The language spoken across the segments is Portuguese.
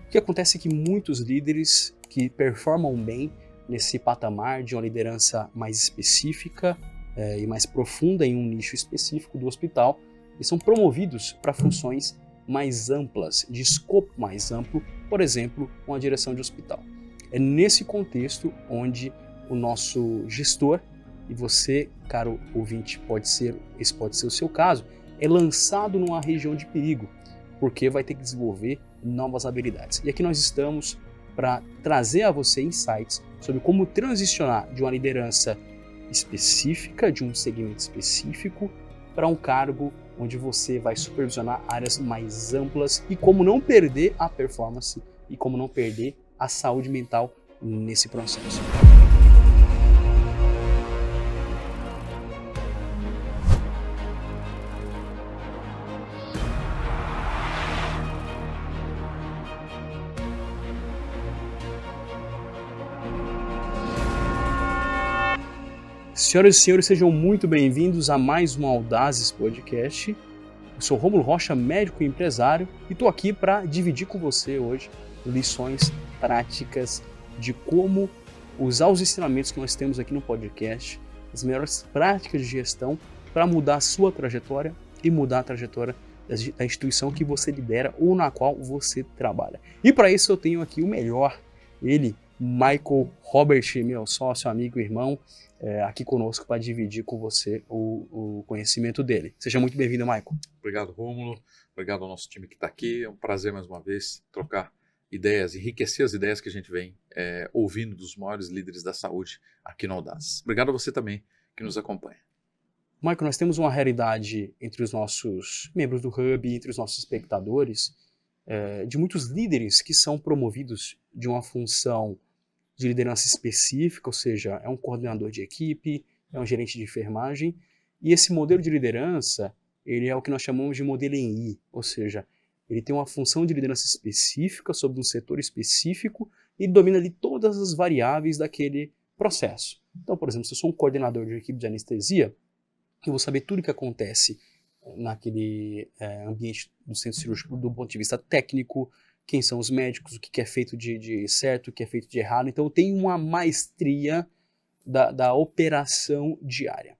O que acontece é que muitos líderes que performam bem nesse patamar de uma liderança mais específica e mais profunda em um nicho específico do hospital, eles são promovidos para funções mais amplas, de escopo mais amplo, por exemplo, uma direção de hospital. É nesse contexto onde o nosso gestor, e você, caro ouvinte, esse pode ser o seu caso, é lançado numa região de perigo, porque vai ter que desenvolver novas habilidades. E aqui nós estamos para trazer a você insights sobre como transicionar de uma liderança específica, de um segmento específico, para um cargo onde você vai supervisionar áreas mais amplas e como não perder a performance e como não perder a saúde mental nesse processo. Senhoras e senhores, sejam muito bem-vindos a mais um Audazes Podcast. Eu sou Rômulo Rocha, médico e empresário, e estou aqui para dividir com você hoje lições práticas de como usar os ensinamentos que nós temos aqui no podcast, as melhores práticas de gestão para mudar a sua trajetória e mudar a trajetória da instituição que você lidera ou na qual você trabalha. E para isso eu tenho aqui o melhor, ele, Michael Robert, meu sócio, amigo e irmão, aqui conosco para dividir com você o conhecimento dele. Seja muito bem-vindo, Michael. Obrigado, Rômulo. Obrigado ao nosso time que está aqui. É um prazer, mais uma vez, trocar ideias, enriquecer as ideias que a gente vem ouvindo dos maiores líderes da saúde aqui no Audazes. Obrigado a você também que nos acompanha. Michael, nós temos uma realidade entre os nossos membros do Hub, entre os nossos espectadores, de muitos líderes que são promovidos de uma função de liderança específica, ou seja, é um coordenador de equipe, é um gerente de enfermagem, e esse modelo de liderança, ele é o que nós chamamos de modelo em I, ou seja, ele tem uma função de liderança específica sobre um setor específico e domina ali todas as variáveis daquele processo. Então, por exemplo, se eu sou um coordenador de equipe de anestesia, eu vou saber tudo o que acontece naquele ambiente do centro cirúrgico do ponto de vista técnico, quem são os médicos, o que é feito de certo, o que é feito de errado. Então tem uma maestria da operação diária.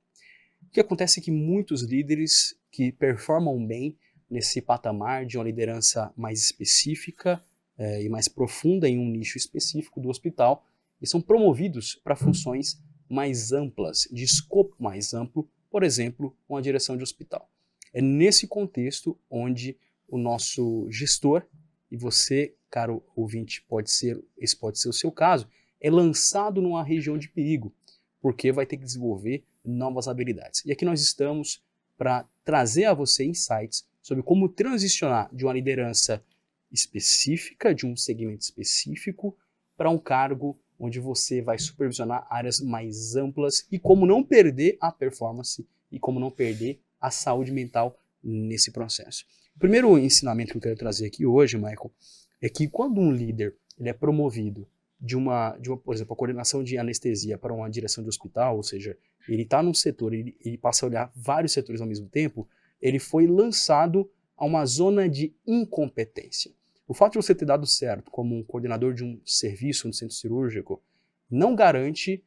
O que acontece é que muitos líderes que performam bem nesse patamar de uma liderança mais específica e mais profunda em um nicho específico do hospital, eles são promovidos para funções mais amplas, de escopo mais amplo, por exemplo, uma direção de hospital. É nesse contexto onde o nosso gestor, e você, caro ouvinte, esse pode ser o seu caso, é lançado numa região de perigo, porque vai ter que desenvolver novas habilidades. E aqui nós estamos para trazer a você insights sobre como transicionar de uma liderança específica, de um segmento específico, para um cargo onde você vai supervisionar áreas mais amplas e como não perder a performance e como não perder a saúde mental nesse processo. O primeiro ensinamento que eu quero trazer aqui hoje, Michael, é que quando um líder ele é promovido de uma, por exemplo, a coordenação de anestesia para uma direção de hospital, ou seja, ele está num setor, ele passa a olhar vários setores ao mesmo tempo, ele foi lançado a uma zona de incompetência. O fato de você ter dado certo como um coordenador de um serviço no centro cirúrgico não garante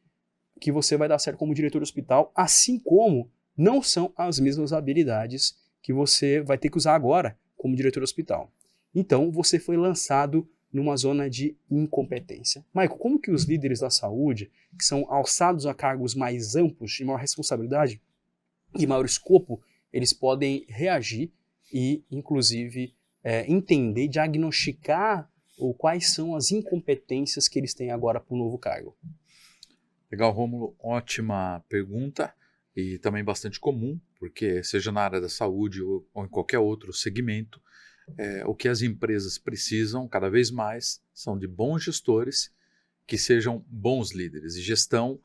que você vai dar certo como diretor de hospital, assim como não são as mesmas habilidades que você vai ter que usar agora como diretor de hospital. Então, você foi lançado numa zona de incompetência. Michael, como que os líderes da saúde, que são alçados a cargos mais amplos, de maior responsabilidade e maior escopo, eles podem reagir e, inclusive, entender, diagnosticar quais são as incompetências que eles têm agora para o novo cargo? Legal, Rômulo. Ótima pergunta e também bastante comum, porque seja na área da saúde ou em qualquer outro segmento, o que as empresas precisam cada vez mais são de bons gestores que sejam bons líderes. E gestão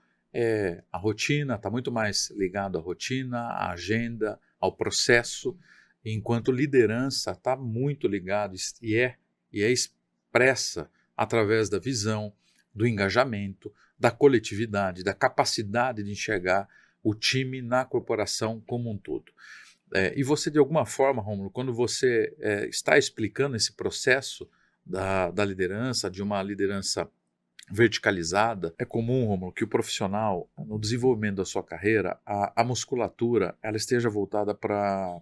a rotina, está muito mais ligado à rotina, à agenda, ao processo, enquanto liderança está muito ligado e é expressa através da visão, do engajamento, da coletividade, da capacidade de enxergar o time na corporação como um todo. E você, de alguma forma, Rômulo, quando você está explicando esse processo da liderança, de uma liderança verticalizada, é comum, Rômulo, que o profissional, no desenvolvimento da sua carreira, a musculatura ela esteja voltada para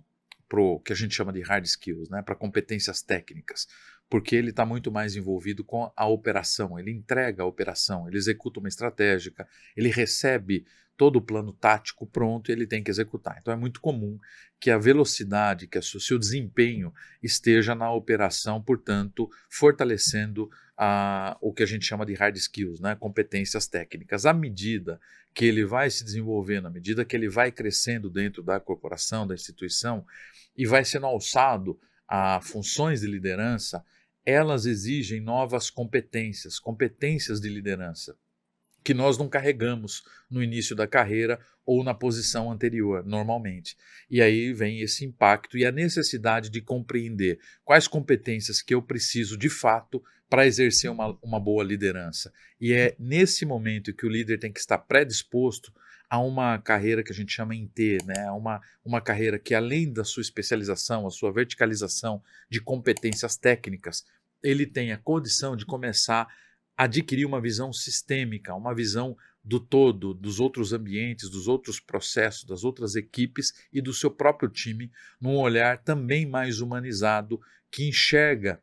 o que a gente chama de hard skills, né, para competências técnicas, porque ele está muito mais envolvido com a operação, ele entrega a operação, ele executa uma estratégica, ele recebe todo o plano tático pronto e ele tem que executar. Então é muito comum que a velocidade, que o seu desempenho esteja na operação, portanto, fortalecendo o que a gente chama de hard skills, né? Competências técnicas. À medida que ele vai se desenvolvendo, à medida que ele vai crescendo dentro da corporação, da instituição, e vai sendo alçado a funções de liderança, elas exigem novas competências, competências de liderança, que nós não carregamos no início da carreira ou na posição anterior, normalmente. E aí vem esse impacto e a necessidade de compreender quais competências que eu preciso de fato para exercer uma boa liderança. E é nesse momento que o líder tem que estar predisposto a uma carreira que a gente chama em T, né? Uma carreira que, além da sua especialização, a sua verticalização de competências técnicas, ele tem a condição de começar a adquirir uma visão sistêmica, uma visão do todo, dos outros ambientes, dos outros processos, das outras equipes e do seu próprio time, num olhar também mais humanizado, que enxerga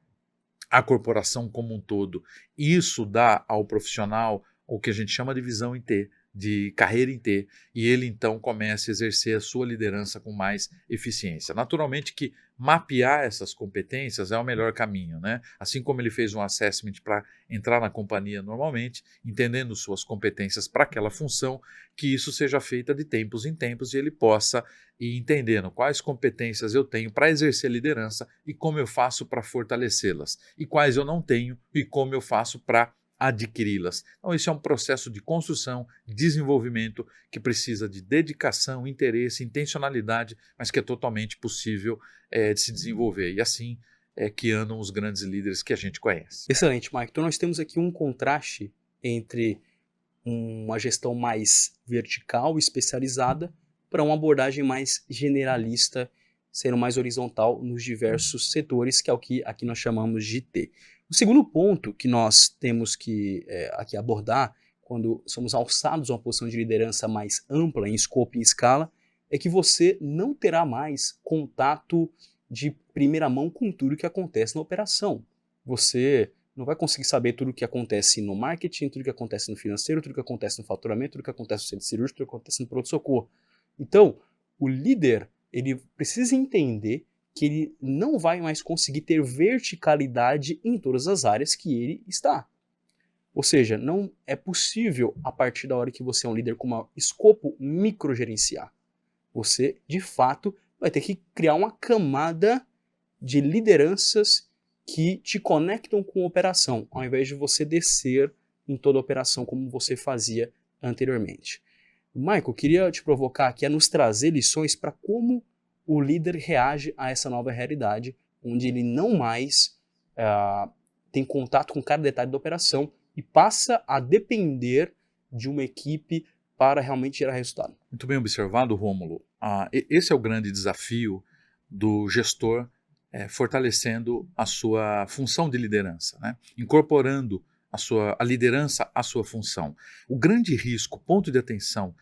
a corporação como um todo. Isso dá ao profissional o que a gente chama de visão em T, de carreira em T, e ele então começa a exercer a sua liderança com mais eficiência. Naturalmente que mapear essas competências é o melhor caminho, né? Assim como ele fez um assessment para entrar na companhia normalmente, entendendo suas competências para aquela função, que isso seja feito de tempos em tempos e ele possa ir entendendo quais competências eu tenho para exercer liderança e como eu faço para fortalecê-las, e quais eu não tenho e como eu faço para adquiri-las. Então, esse é um processo de construção, desenvolvimento, que precisa de dedicação, interesse, intencionalidade, mas que é totalmente possível de se desenvolver. E assim é que andam os grandes líderes que a gente conhece. Excelente, Mike. Então nós temos aqui um contraste entre uma gestão mais vertical, especializada, para uma abordagem mais generalista, sendo mais horizontal nos diversos setores, que é o que aqui nós chamamos de T. O segundo ponto que nós temos que aqui abordar, quando somos alçados a uma posição de liderança mais ampla, em escopo e em escala, é que você não terá mais contato de primeira mão com tudo que acontece na operação. Você não vai conseguir saber tudo o que acontece no marketing, tudo o que acontece no financeiro, tudo o que acontece no faturamento, tudo o que acontece no centro cirúrgico, tudo o que acontece no pronto-socorro. Então, o líder, ele precisa entender que ele não vai mais conseguir ter verticalidade em todas as áreas que ele está. Ou seja, não é possível, a partir da hora que você é um líder com um escopo, microgerenciar. Você, de fato, vai ter que criar uma camada de lideranças que te conectam com a operação, ao invés de você descer em toda a operação como você fazia anteriormente. Michael, queria te provocar aqui a nos trazer lições para como o líder reage a essa nova realidade, onde ele não mais tem contato com cada detalhe da operação e passa a depender de uma equipe para realmente gerar resultado. Muito bem observado, Rômulo. Esse é o grande desafio do gestor, fortalecendo a sua função de liderança, né? Incorporando a liderança à sua função. O grande risco, ponto de atenção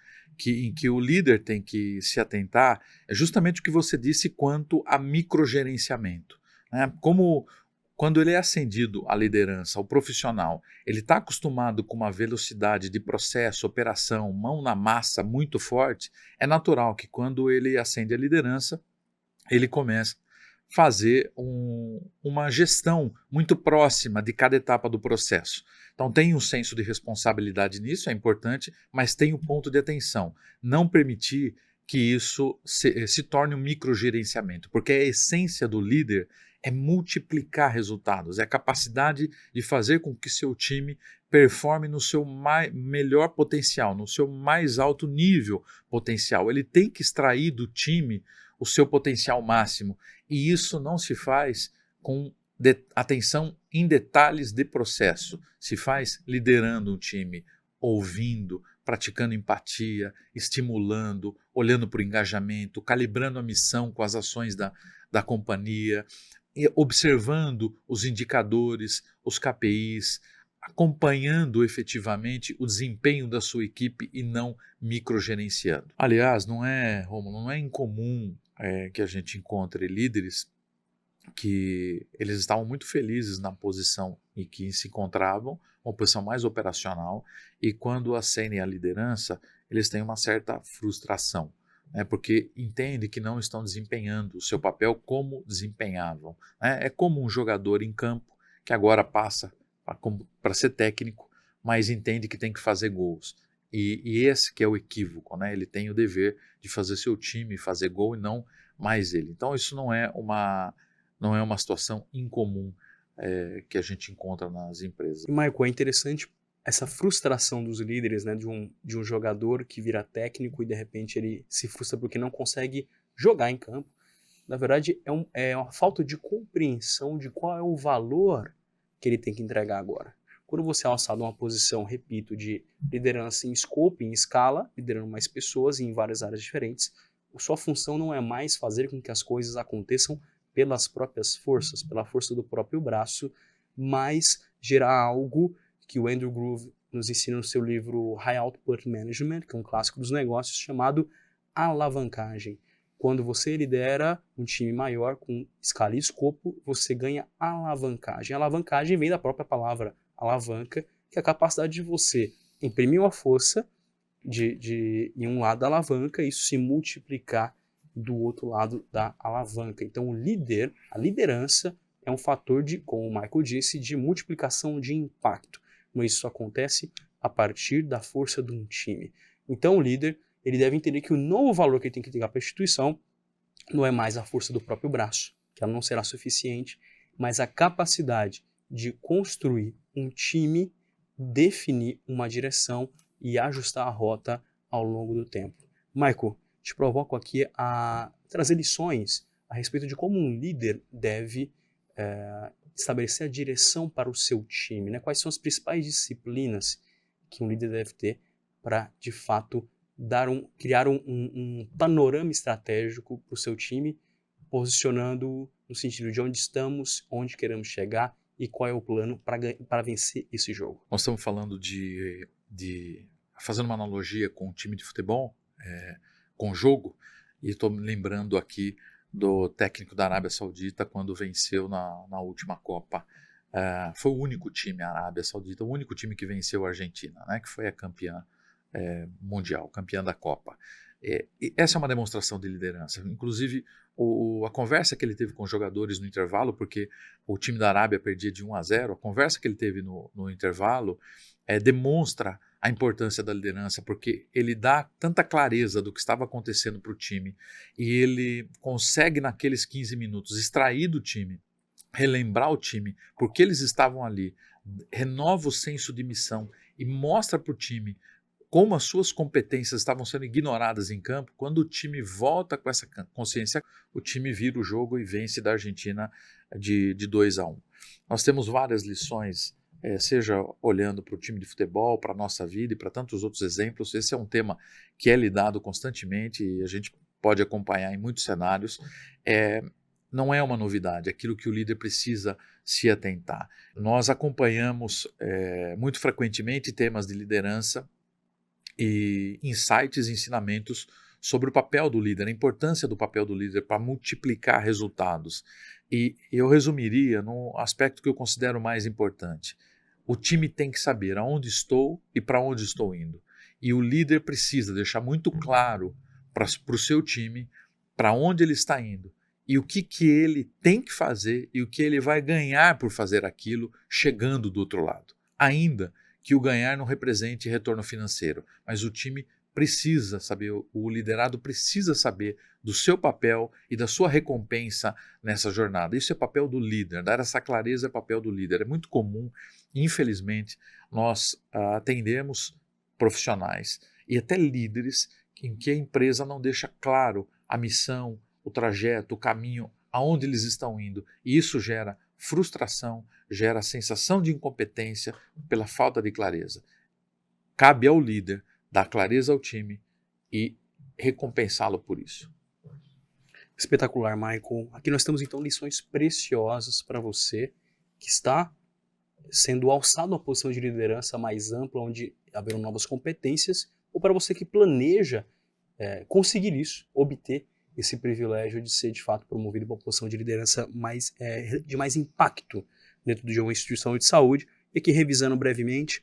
em que o líder tem que se atentar é justamente o que você disse quanto a microgerenciamento, né? Como quando ele é ascendido à liderança, ao profissional, ele está acostumado com uma velocidade de processo, operação, mão na massa muito forte, é natural que quando ele ascende à liderança, ele começa a fazer uma gestão muito próxima de cada etapa do processo. Então tem um senso de responsabilidade nisso, é importante, mas tem um ponto de atenção. Não permitir que isso se torne um microgerenciamento, porque a essência do líder é multiplicar resultados, é a capacidade de fazer com que seu time performe no seu melhor potencial, no seu mais alto nível potencial. Ele tem que extrair do time o seu potencial máximo, e isso não se faz com atenção em detalhes de processo, se faz liderando um time, ouvindo, praticando empatia, estimulando, olhando para o engajamento, calibrando a missão com as ações da companhia, observando os indicadores, os KPIs, acompanhando efetivamente o desempenho da sua equipe e não microgerenciando. Aliás, Rômulo, não é incomum que a gente encontre líderes que eles estavam muito felizes na posição em que se encontravam, uma posição mais operacional, e quando ascendem à liderança, eles têm uma certa frustração, né, porque entendem que não estão desempenhando o seu papel como desempenhavam. Né? É como um jogador em campo que agora passa para ser técnico, mas entende que tem que fazer gols. E esse que é o equívoco, né? Ele tem o dever de fazer seu time fazer gol e não mais ele. Então isso não é uma situação incomum que a gente encontra nas empresas. E, Michael, é interessante essa frustração dos líderes, né, de um jogador que vira técnico e de repente ele se frustra porque não consegue jogar em campo. Na verdade, é uma falta de compreensão de qual é o valor que ele tem que entregar agora. Quando você é alçado a uma posição, repito, de liderança em scope, em escala, liderando mais pessoas em várias áreas diferentes, sua função não é mais fazer com que as coisas aconteçam pelas próprias forças, pela força do próprio braço, mas gerar algo que o Andrew Groove nos ensina no seu livro High Output Management, que é um clássico dos negócios, chamado alavancagem. Quando você lidera um time maior com escala e escopo, você ganha alavancagem. A alavancagem vem da própria palavra alavanca, que é a capacidade de você imprimir uma força em um lado da alavanca e isso se multiplicar do outro lado da alavanca. Então, a liderança é um fator de, como o Michael disse, de multiplicação de impacto. Mas isso acontece a partir da força de um time. Então, o líder ele deve entender que o novo valor que ele tem que entregar para a instituição não é mais a força do próprio braço, que ela não será suficiente, mas a capacidade de construir um time, definir uma direção e ajustar a rota ao longo do tempo. Michael, te provoco aqui a trazer lições a respeito de como um líder deve estabelecer a direção para o seu time, né? Quais são as principais disciplinas que um líder deve ter para, de fato, criar um panorama estratégico para o seu time, posicionando no sentido de onde estamos, onde queremos chegar e qual é o plano para vencer esse jogo. Nós estamos falando fazendo uma analogia com um time de futebol, com jogo, e estou me lembrando aqui do técnico da Arábia Saudita quando venceu na última Copa. Foi o único time, a Arábia Saudita, o único time que venceu a Argentina, né, que foi a campeã mundial, campeã da Copa. E essa é uma demonstração de liderança. Inclusive, a conversa que ele teve com os jogadores no intervalo, porque o time da Arábia perdia de 1-0, a conversa que ele teve no intervalo demonstra a importância da liderança, porque ele dá tanta clareza do que estava acontecendo para o time e ele consegue, naqueles 15 minutos, extrair do time, relembrar o time, porque eles estavam ali, renova o senso de missão e mostra para o time como as suas competências estavam sendo ignoradas em campo. Quando o time volta com essa consciência, o time vira o jogo e vence da Argentina de 2-1. Nós temos várias lições, seja olhando para o time de futebol, para a nossa vida e para tantos outros exemplos. Esse é um tema que é lidado constantemente e a gente pode acompanhar em muitos cenários. Não é uma novidade, é aquilo que o líder precisa se atentar. Nós acompanhamos muito frequentemente temas de liderança e insights e ensinamentos sobre o papel do líder, a importância do papel do líder para multiplicar resultados. E eu resumiria no aspecto que eu considero mais importante. O time tem que saber aonde estou e para onde estou indo. E o líder precisa deixar muito claro para o seu time para onde ele está indo e o que ele tem que fazer e o que ele vai ganhar por fazer aquilo chegando do outro lado. Ainda que o ganhar não represente retorno financeiro, mas o time precisa saber, o liderado precisa saber do seu papel e da sua recompensa nessa jornada. Isso é papel do líder, dar essa clareza é papel do líder. É muito comum, infelizmente, nós atendemos profissionais e até líderes em que a empresa não deixa claro a missão, o trajeto, o caminho, aonde eles estão indo. E isso gera frustração, gera sensação de incompetência pela falta de clareza. Cabe ao líder dar clareza ao time e recompensá-lo por isso. Espetacular, Michael. Aqui nós temos então lições preciosas para você que está sendo alçado a uma posição de liderança mais ampla, onde haverão novas competências, ou para você que planeja conseguir isso, obter esse privilégio de ser de fato promovido para uma posição de liderança de mais impacto dentro de uma instituição de saúde. E aqui revisando brevemente,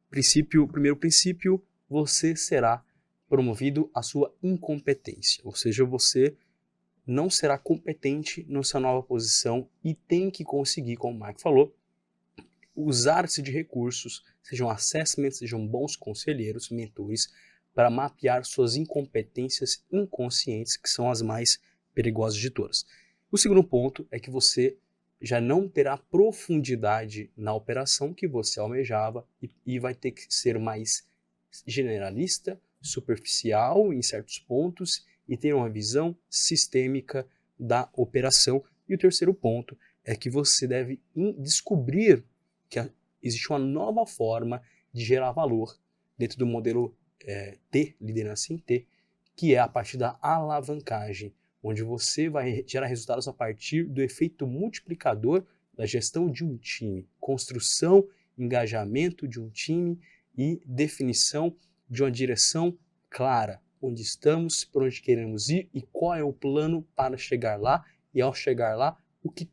primeiro princípio, você será promovido à sua incompetência, ou seja, você não será competente nessa nova posição e tem que conseguir, como o Mike falou, usar-se de recursos, sejam assessments, sejam bons conselheiros, mentores, para mapear suas incompetências inconscientes, que são as mais perigosas de todas. O segundo ponto é que você já não terá profundidade na operação que você almejava e vai ter que ser mais generalista, superficial em certos pontos e ter uma visão sistêmica da operação. E o terceiro ponto é que você deve descobrir que existe uma nova forma de gerar valor dentro do modelo T, liderança em T, que é a partir da alavancagem, onde você vai gerar resultados a partir do efeito multiplicador da gestão de um time, construção, engajamento de um time e definição de uma direção clara, onde estamos, para onde queremos ir e qual é o plano para chegar lá, e ao chegar lá, o que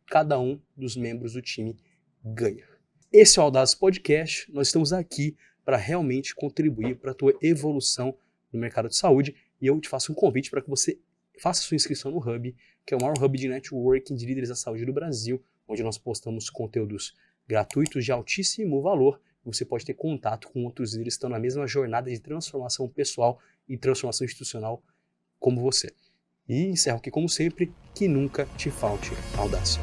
cada um dos membros do time ganha. Esse é o Audaz Podcast, nós estamos aqui para realmente contribuir para a tua evolução no mercado de saúde, e eu te faço um convite para que você faça sua inscrição no Hub, que é o maior hub de networking de líderes da saúde do Brasil, onde nós postamos conteúdos gratuitos de altíssimo valor. Você pode ter contato com outros líderes que estão na mesma jornada de transformação pessoal e transformação institucional como você. E encerro aqui, como sempre, que nunca te falte audácia.